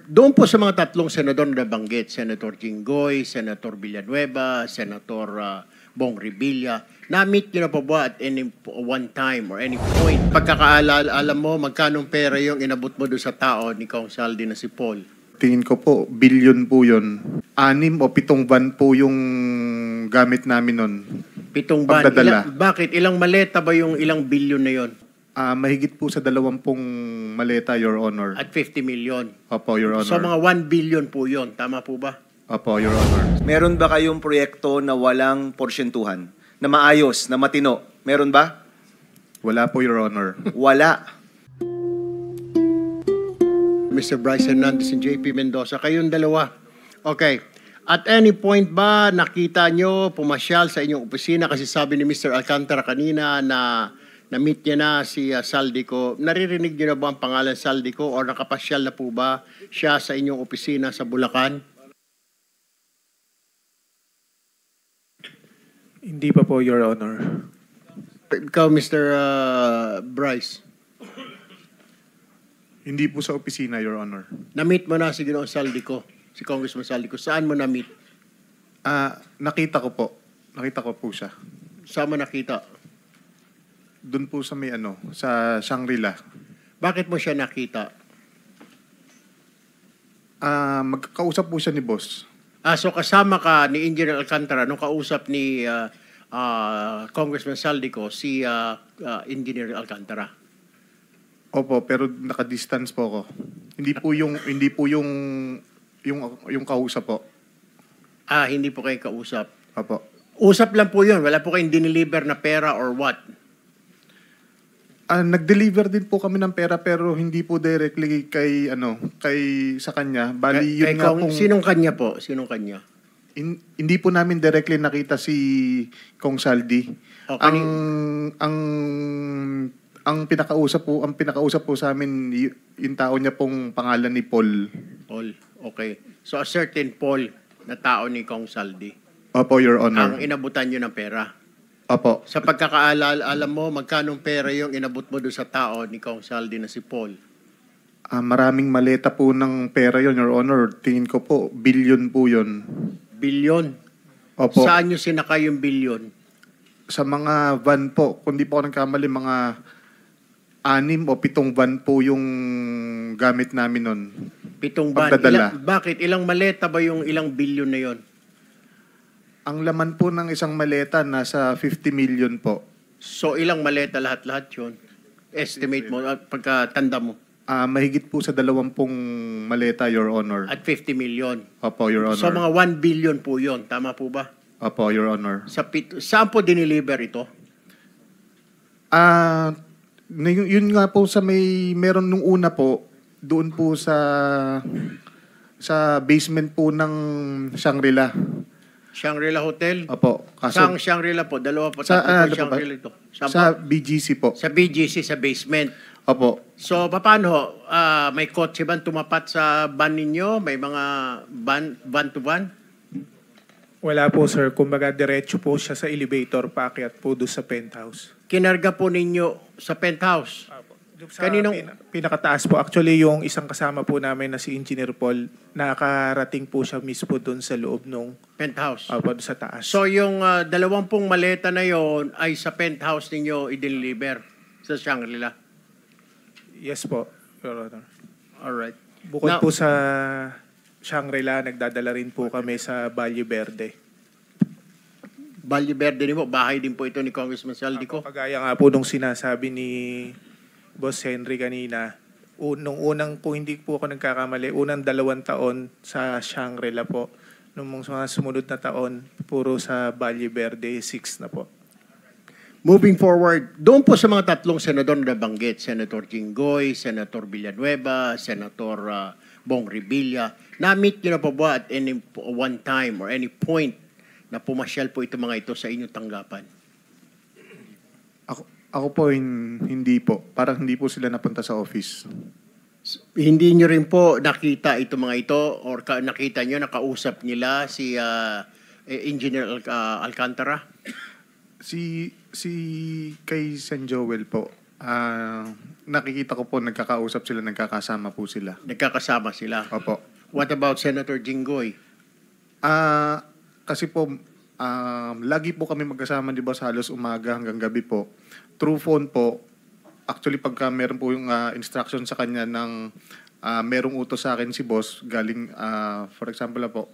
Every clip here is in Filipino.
Doon po sa mga tatlong senador na nabanggit, Senator Jinggoy, Senator Villanueva, Senator Bong Revilla, na-meet nyo na po ba at any one time or any point? Pagkakaalala, alam mo, magkanong pera yung inabot mo doon sa tao ni Kong Saldi na si Paul? Tingin ko po, billion po yun. 6 o 7 van po yung gamit namin nun. 7 van. Pagdadala. Bakit? Ilang maleta ba yung ilang billion na yon? Mahigit po sa 20 maleta, Your Honor. At 50 million. Opo, Your Honor. So mga 1 billion po yon. Tama po ba? Opo, Your Honor. Meron ba kayong proyekto na walang porsyentuhan? Na maayos, na matino? Meron ba? Wala po, Your Honor. Wala. Mr. Bryce Hernandez and JP Mendoza, kayong dalawa. Okay. At any point ba nakita nyo pumasyal sa inyong opisina? Kasi sabi ni Mr. Alcantara kanina na na-meet niya na si Saldico. Naririnig niyo na ba ang pangalan Saldico o nakapasyal na po ba siya sa inyong opisina sa Bulacan? Hindi pa po, Your Honor. Ikaw, Mr. Bryce, Hindi po sa opisina, Your Honor. na-meet mo na si Ginoong Saldico, si Congressman Saldico. Saan mo na-meet? Nakita ko po. Nakita ko po siya. Saan mo nakita? Doon po sa sa Shangri-La. Bakit mo siya nakita? Magkakausap po siya ni boss. So kasama ka ni Engineer Alcantara nung kausap ni Congressman Saldico si Engineer Alcantara. Opo, pero naka-distance po ako. Hindi po yung kausap po. Hindi po kayo kausap. Opo. Usap lang po yun. Wala po kayong dineliver na pera or what? Nag-deliver din po kami ng pera pero hindi po directly kay sa kanya. Bali yun nga pong Sinong kanya po? Sinong kanya? hindi po namin directly nakita si Kong Saldi. Okay. Ang pinakausap po sa amin yung tao niya pong pangalan ni Paul. Paul. Okay. So a certain Paul na tao ni Kong Saldi. Opo, Your Honor. Ang inabutan nyo ng pera. Opo. Sa pagkakaalala, alam mo, magkanong pera yung inabot mo doon sa tao ni Kong Saldi na si Paul? Maraming maleta po ng pera yon, Your Honor. Tingin ko po, billion po yon. Bilyon? Opo. Saan nyo sinakay yung bilyon? Sa mga van po, kung di po ako nagkamali, mga 6 o 7 van po yung gamit namin nun. 7 van. Pagdadala. Bakit? Ilang maleta ba yung ilang bilyon na yon? Ang laman po ng isang maleta, nasa 50 million po. So ilang maleta lahat-lahat yun? Estimate mo, pagkatanda mo. Mahigit po sa 20 maleta, Your Honor. At 50 million. Opo, Your Honor. So mga 1 billion po yon. Tama po ba? Opo, Your Honor. Saan po dineliver ito? Yun nga po sa meron nung una po, doon po sa basement po ng Shangri-La. Shangri-La Hotel? Opo. Saan Shangri-La po? Dalawa po, Sa, tatlo po Shangri-La ito. sa BGC po. Sa BGC, sa basement. Opo. So, paano? May kotse ba tumapat sa van ninyo? May mga van to van? Wala po, sir. Kumbaga, diretso po siya sa elevator, paakyat po doon sa penthouse. Kinarga po ninyo sa penthouse? Sa pinakataas po. Actually, yung isang kasama po namin na si Engineer Paul, nakarating po siya mismo doon sa loob nung Penthouse? doon sa taas. So, yung 20 maleta na yon ay sa penthouse ninyo i-deliver sa Shangri-La? Yes po, Your Honor. Alright. Bukod Now, po sa Shangri-La, nagdadala rin po kami sa Valle Verde. Valle Verde din po, bahay din po ito ni Congressman Saldico. Kagaya nga po nung sinasabi ni Boss Henry kanina, nung unang po, hindi po ako nagkakamali, unang 2 taon sa Shangri-La po. Nung mga sumunod na taon, puro sa Valle Verde, 6 na po. Moving forward, doon po sa mga tatlong senador na nabanggit, Senator Jinggoy, Senator Villanueva, Senator Bong Revilla, na-meet nyo na po ba at any one time or any point na pumasyal po ito mga ito sa inyong tanggapan? Ako po, hindi po. Parang hindi po sila napunta sa office. Hindi nyo rin po nakita ito mga ito or nakita nyo, nakausap nila si Engineer Alcantara? Si kay San Joel po. Nakikita ko po, nagkakausap sila, nagkakasama po sila. Nagkakasama sila. Opo. What about Senator Jinggoy? Kasi po, lagi po kami magkasama, di ba, sa halos umaga hanggang gabi po. Through phone po, actually pagka meron po yung instruction sa kanya ng merong utos sa akin si boss, galing, for example na po,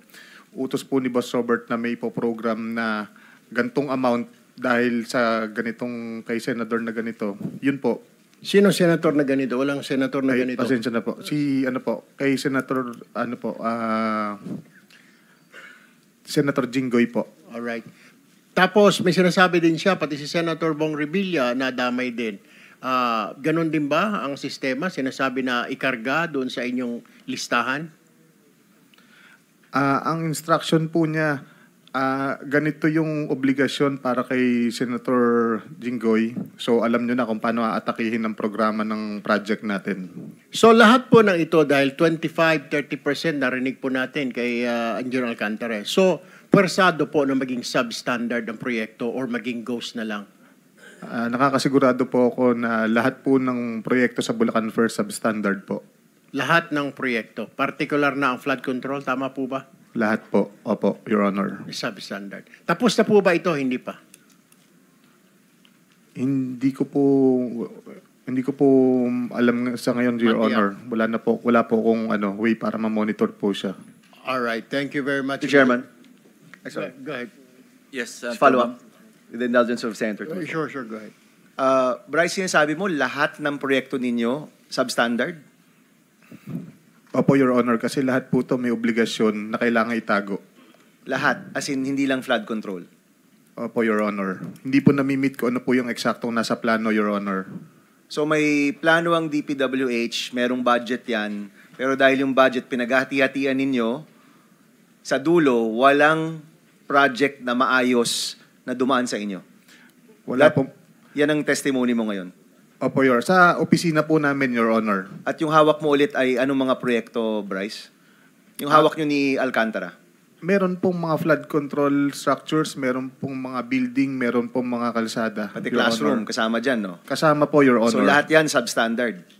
utos po ni Boss Robert na may po program na gantong amount dahil sa ganitong kay senador na ganito. Yun po. Sino senator na ganito? Walang senator na Ay, ganito. pasensya na po. Kay Senator, Senator Jinggoy po. Alright. Tapos may sinasabi din siya, pati si Senator Bong Revilla na damay din. Ganon din ba ang sistema? Sinasabi na ikarga doon sa inyong listahan? Ang instruction po niya, ganito yung obligasyon para kay Senator Jinggoy. So alam nyo na kung paano aatakihin ang programa ng project natin. So lahat po ng ito dahil 25-30% narinig po natin kay Engineer Alcantara. So pwersado po na maging substandard ang proyekto or maging ghost na lang. Nakakasigurado po ako na lahat po ng proyekto sa Bulacan First substandard po. Lahat ng proyekto, particular na ang flood control, tama po ba? Lahat po. Opo, Your Honor. Substandard. Tapos na po ba ito? Hindi pa. Hindi ko po alam sa ngayon, Your Matiyak. Honor. Wala po kung way para ma-monitor po siya. All right. Thank you very much. Mr. Chairman. Go ahead. Yes, Follow up. With the indulgence of Senator Tulfo. Sure. Go ahead. Bryce, sinasabi mo, lahat ng proyekto ninyo substandard? Opo, Your Honor, kasi lahat po to may obligasyon na kailangan itago. Lahat, as in hindi lang flood control. Opo, Your Honor. Hindi po namimit ko ano po yung eksaktong nasa plano, Your Honor. So may plano ang DPWH, merong budget yan, pero dahil yung budget pinaghati-hatian ninyo, sa dulo, walang project na maayos na dumaan sa inyo. Wala po. Yan ang testimony mo ngayon. Opo, Your. Sa opisina po namin, Your Honor. At yung hawak mo ulit ay anong mga proyekto, Bryce? Yung hawak nyo ni Alcantara? Meron pong mga flood control structures, meron pong mga building, meron pong mga kalsada. Pati Your classroom, Honor. kasama dyan, no? Kasama po, Your Honor. So lahat yan substandard.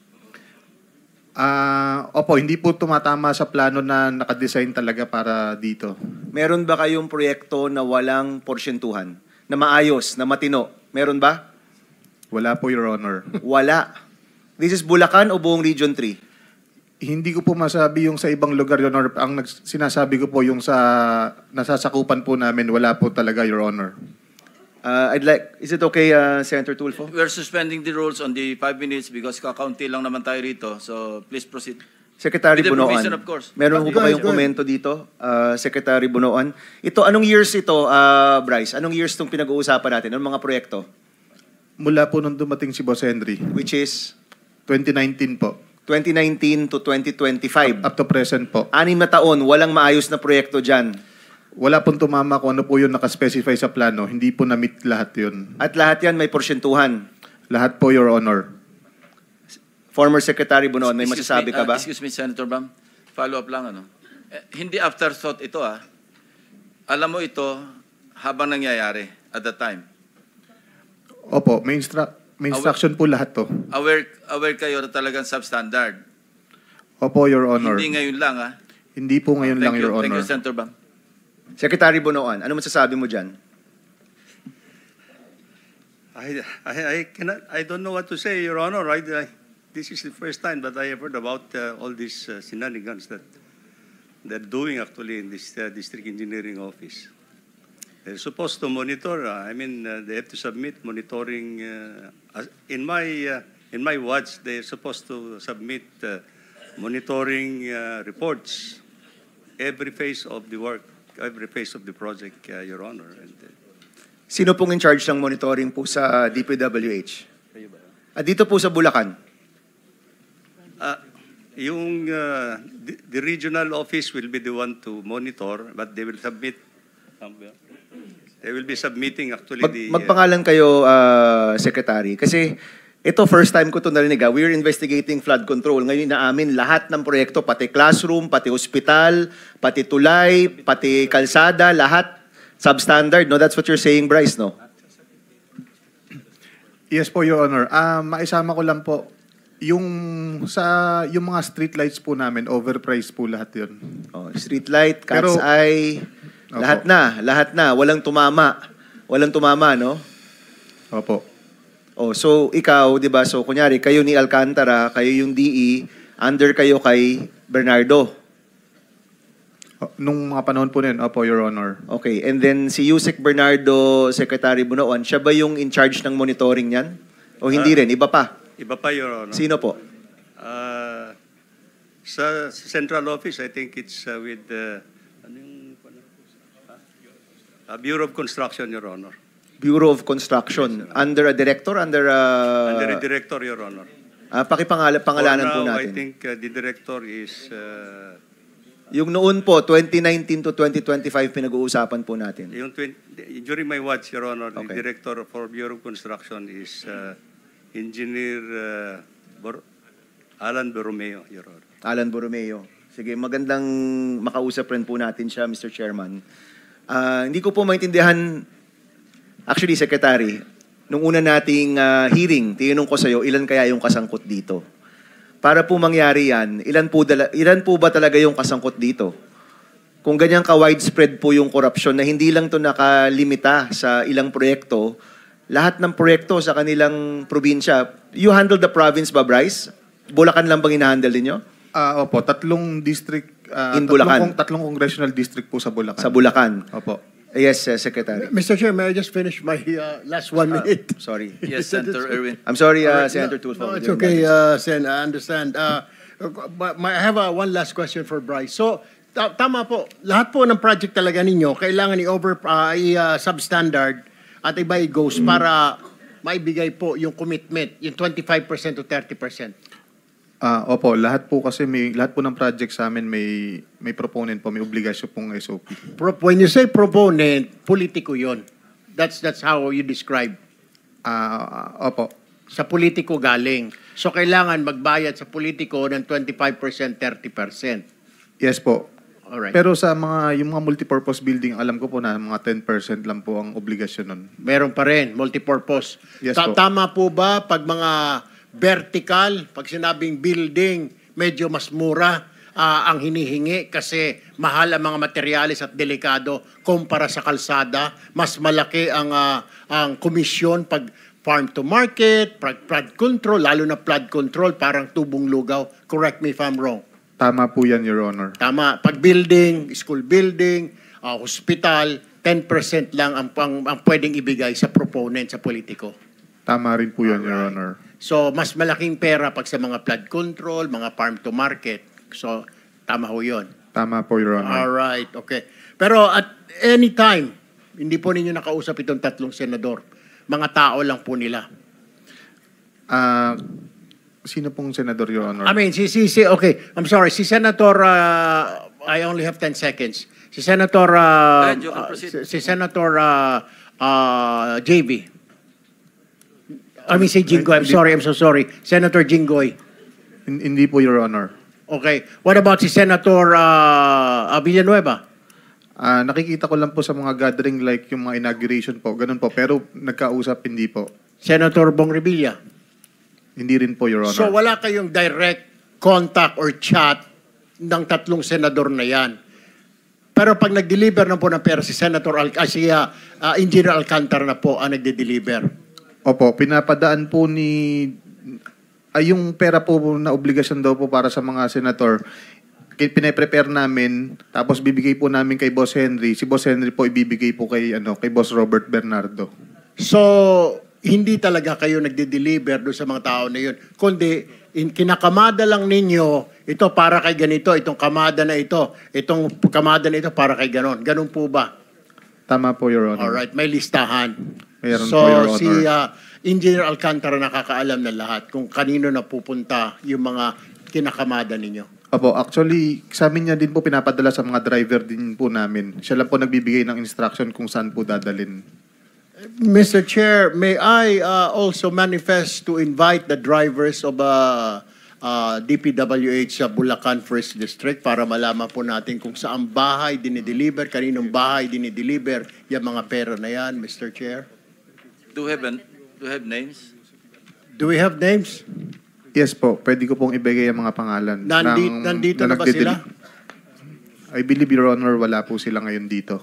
Opo, hindi po tumatama sa plano na nakadesign talaga para dito. Meron ba kayong proyekto na walang porsyentuhan? Na maayos, na matino? Meron ba? Wala po, Your Honor. Wala. This is Bulacan o buong Region 3? Hindi ko po masabi yung sa ibang lugar, Your Honor. Ang sinasabi ko po yung sa nasasakupan po namin, wala po talaga, Your Honor. Is it okay, Senator Tulfo? We're suspending the rules on the 5 minutes because kakaunti lang naman tayo rito. So please proceed. Secretary With the Bunoan, permission, of course. meron Go ko ba ahead, kayong go ahead. komento dito, Secretary Bunoan? Ito, anong years ito, Bryce? Anong years itong pinag-uusapan natin? Anong mga proyekto? Mula po nung dumating si Boss Henry, Which is 2019 po. 2019 to 2025. Up to present po. 6 na taon, walang maayos na proyekto dyan. Wala pong tumama kung ano po yung nakaspecify sa plano. Hindi po na-meet lahat yun. At lahat yan may porsyentuhan. Lahat po, Your Honor. Former Secretary Bunoan, may Excuse masasabi me, ka ba? Excuse me, Senator Bam. Follow up lang, ano? Hindi afterthought ito, ah. Alam mo ito habang nangyayari at the time. Opo, may instruction po lahat to. Aware kayo na talagang substandard. Opo, Your Honor. Hindi ngayon lang, ah. Hindi po ngayon lang, Your Thank Honor. you, Senator Bam. Secretary Bunoan, ano masasabi mo dyan? I don't know what to say, Your Honor. This is the first time that I have heard about all these shenanigans that they're doing actually in this district engineering office. They're supposed to monitor. They have to submit monitoring. In my watch, they're supposed to submit monitoring reports every phase of the work, every phase of the project, Your Honor. And, Sino pong in charge ng monitoring po sa DPWH? At dito po sa Bulacan? the regional office will be the one to monitor, but they will submit. They will be submitting actually Magpangalan kayo, Secretary. Kasi ito, first time ko ito narinig. We're investigating flood control. Ngayon inaamin lahat ng proyekto, pati classroom, pati hospital, pati tulay, pati kalsada, lahat substandard. No? That's what you're saying, Bryce, no? Yes po, Your Honor. Maisama ko lang po, yung mga street lights po namin, overpriced po lahat yun. Oh, street light, cat's Pero- eye, Opo. lahat na. Walang tumama, no? Opo. Oh, so ikaw, 'di ba? So kunyari kayo ni Alcantara, kayo yung DE, under kayo kay Bernardo. Nung mga panahon po na yun, opo, Your Honor. Okay, and then si Yusek Bernardo, Secretary Bunoan, siya ba yung in charge ng monitoring niyan? O hindi rin, iba pa? Iba pa, Your Honor. Sino po? Sa central office, I think it's with Bureau of Construction, Your Honor. Bureau of Construction, under a director, under a... Under the director, Your Honor. Pangalanan po For now, I natin. think the director is... Yung noon po, 2019 to 2025, pinag-uusapan po natin. during my watch, Your Honor, Okay. the director for Bureau of Construction is Engineer Alan Borromeo, Your Honor. Alan Borromeo. Sige, magandang makausap rin po natin siya, Mr. Chairman. Hindi ko po maintindihan, actually, Secretary, nung una nating hearing, tinanong ko sa'yo, ilan kaya yung kasangkot dito? Para po mangyari yan, ilan po ba talaga yung kasangkot dito? Kung ganyan ka-widespread po yung korupsyon na hindi lang to nakalimita sa ilang proyekto, lahat ng proyekto sa kanilang probinsya, you handle the province ba, Bryce? Bulacan lang bang hinahandle ninyo? Opo, tatlong district, In Bulacan. tatlong congressional district po sa Bulacan. Sa Bulacan. Opo. Yes, Secretary. Mr. Chair, may I just finish my last 1 minute? Sorry. Yes, Senator Erwin. I'm sorry, All right, Senator no, Tulfo. no, it's okay, Sen. I understand. But I have one last question for Bryce. So, tama po. Lahat po ng project talaga ninyo, kailangan i-substandard at iba i-goes para maibigay po yung commitment, yung 25% to 30%. Opo, lahat po ng project sa amin may proponent po, may obligasyon pong SOP. When you say proponent, politiko yon. That's how you describe. Opo. Sa politiko galing. So, kailangan magbayad sa politiko ng 25%, 30%. Yes po. Alright. Pero sa yung mga multipurpose building, alam ko po na mga 10% lang po ang obligasyon nun. Meron pa rin, multipurpose. Yes po. Tama po ba pag mga vertical, pag sinabing building, medyo mas mura ang hinihingi kasi mahal ang mga materyales at delikado kumpara sa kalsada, mas malaki ang komisyon pag farm to market, flood control, lalo na flood control, parang tubong lugaw. Correct me if I'm wrong. Tama po yan, Your Honor. Tama. Pag building, school building, hospital, 10% lang ang pwedeng ibigay sa proponent, sa politiko. Tama rin po yan, Your Alright. Honor. So, mas malaking pera pag sa mga flood control, mga farm to market. So, tama ho yun. Tama po, Your Honor. Alright, okay. Pero at any time, hindi po ninyo nakausap itong tatlong senador. Mga tao lang po nila. Sino pong senador, Your Honor? I mean, okay, I'm sorry. Si Senator, I only have 10 seconds. Si Senator, You can proceed. si Senator JV. I mean, si Jinggoy. I'm so sorry. Senator Jinggoy. Hindi po, Your Honor. Okay. What about si Senator Villanueva? Nakikita ko lang po sa mga gathering like yung mga inauguration po, ganun po. Pero nagkausap, hindi po. Senator Bong Revilla? Hindi rin po, Your Honor. So wala kayong direct contact or chat ng tatlong senador na yan. Pero pag nag-deliver na po ng pera si Engineer Alcantara na po ang nagde-deliver. Opo, pinapadaan po yung pera po na obligasyon daw po para sa mga senator, pine-prepare namin, tapos bibigay po namin kay Boss Henry. Si Boss Henry po ibibigay po kay Boss Robert Bernardo. So, hindi talaga kayo nagde-deliver doon sa mga tao na yun. Kundi, kinakamada lang ninyo, ito para kay ganito, itong kamada na ito, itong kamada na ito para kay ganon. Ganon po ba? Tama po, Your Honor. Alright, may listahan. Meron So, po, Your Honor. si Engineer Alcantara nakakaalam na lahat kung kanino na pupunta yung mga kinakamada ninyo. Opo, actually, sa amin niya din po pinapadala sa mga driver din po namin. Siya lang po nagbibigay ng instruction kung saan po dadalin. Mr. Chair, may I also manifest to invite the drivers of DPWH sa Bulacan First District para malaman po natin kung saan bahay dinideliver, kaninong bahay dinideliver yung mga pera na yan, Mr. Chair. Do you have names? Do we have names? Yes po, pwede ko pong ibigay ang mga pangalan. Nandito na ba sila? I believe, Your Honor, wala po sila ngayon dito.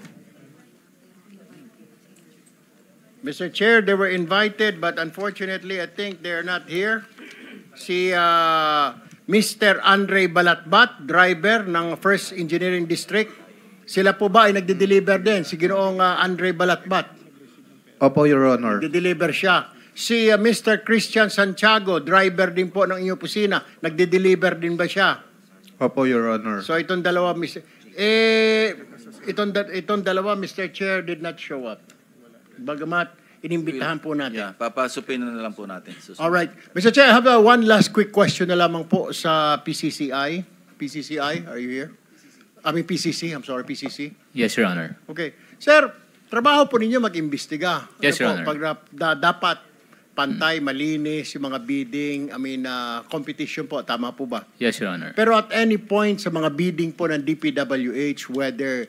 Mr. Chair, they were invited, but unfortunately, I think they're not here. Si Mr. Andre Balatbat, driver ng First Engineering District. Sila po ba ay nagde-deliver din? Si Ginoong Andre Balatbat. Opo, Your Honor. Nagde-deliver siya. Si Mr. Christian Santiago, driver din po ng inyong opisina. Nagde-deliver din ba siya? Opo, Your Honor. So itong dalawa, itong dalawa, Mr. Chair, did not show up. Bagamat inimbitahan po natin. Yeah, papasupin na lang po natin. All right. Mr. Chair, I have one last quick question na lamang po sa PCCI. PCCI, are you here? I mean PCC, I'm sorry, PCC. Yes, Your Honor. Okay. Sir, trabaho po ninyo mag-imbestiga. Yes, Your Honor. Pag dapat pantay, malinis, yung mga bidding, competition po, tama po ba? Yes, Your Honor. Pero at any point sa mga bidding po ng DPWH, whether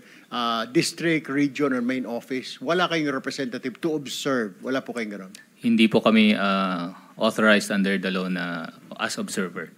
district, region, or main office, wala kayong representative to observe. Wala po kayong gano'n. Hindi po kami authorized under the law na as observer.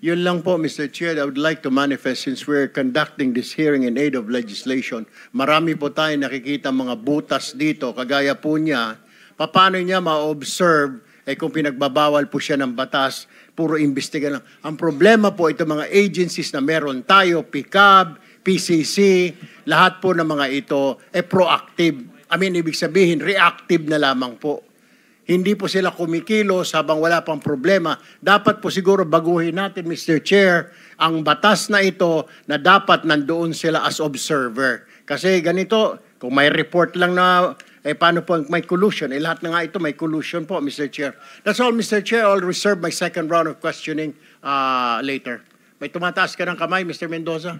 Yun lang po, Mr. Chair, I would like to manifest since we're conducting this hearing in aid of legislation. Marami po tayo nakikita mga butas dito, kagaya po niya, paano niya ma-observe kung pinagbabawal po siya ng batas, puro imbestiga lang. Ang problema po, ito mga agencies na meron tayo, PICAB, PCC, lahat po ng mga ito, proactive. Ibig sabihin, reactive na lamang po. Hindi po sila kumikilos habang wala pang problema. Dapat po siguro baguhin natin, Mr. Chair, ang batas na ito na dapat nandoon sila as observer. Kasi ganito, kung may report lang na paano po may collusion? Lahat na nga ito may collusion po, Mr. Chair. That's all, Mr. Chair. I'll reserve my second round of questioning later. May tumataas ka ng kamay, Mr. Mendoza?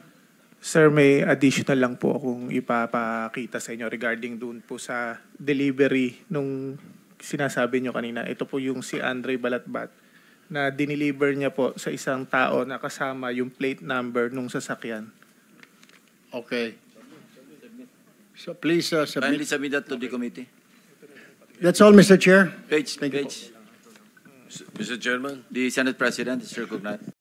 Sir, may additional lang po akong ipapakita sa inyo regarding doon po sa delivery nung sinasabi nyo kanina. Ito po yung si Andre Balatbat na dineliver niya po sa isang tao na kasama yung plate number nung sasakyan. Okay. So please Kindly submit. submit that to the committee. That's all, Mr. Chair. Page, Thank you page. Mr. Chairman. The Senate President is recognized.